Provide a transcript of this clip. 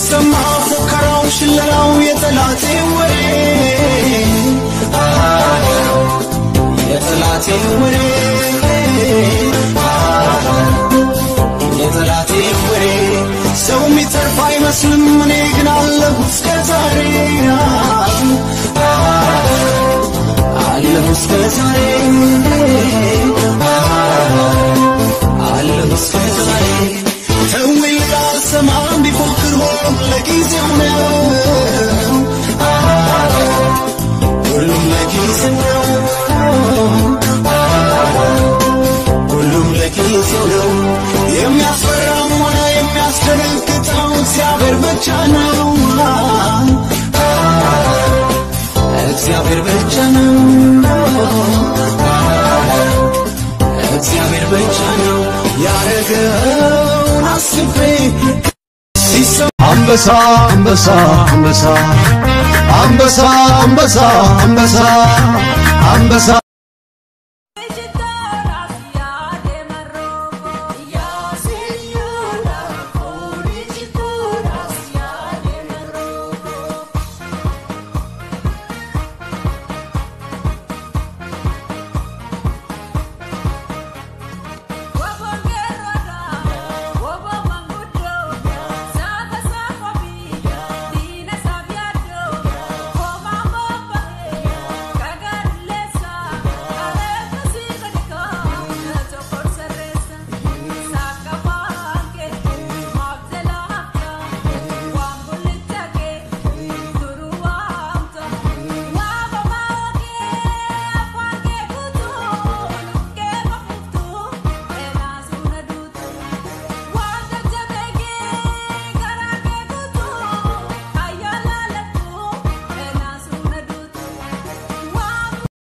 ሲሰማ ፉከራው ሽለላው የጠላቴ ወሬ የጠላቴ ወሬ የጠላቴ ወሬ ሰው ሚተርፍ አይመስልም እኔ ግን አለሁ እስከ ዛሬ አለሁ እስከ ዛሬ አለሁ እስከ ዛሬ ተውል አልሰማም ቢፎክር ሁሉም ለጊዜው ነው ሁሉም ለጊዜው ነው ሁሉም ለጊዜው ነው የሚያስፈራም ሆነ የሚያስደነግጠው እግዚአብሔር ብቻ ነው እግዚአብሔር ብቻ ነው እግዚአብሔር ብቻ ነው ያረገውን አስቤ አንበሳ አንበሳ አንበሳ አንበሳ አንበሳ አንበሳ አንበሳ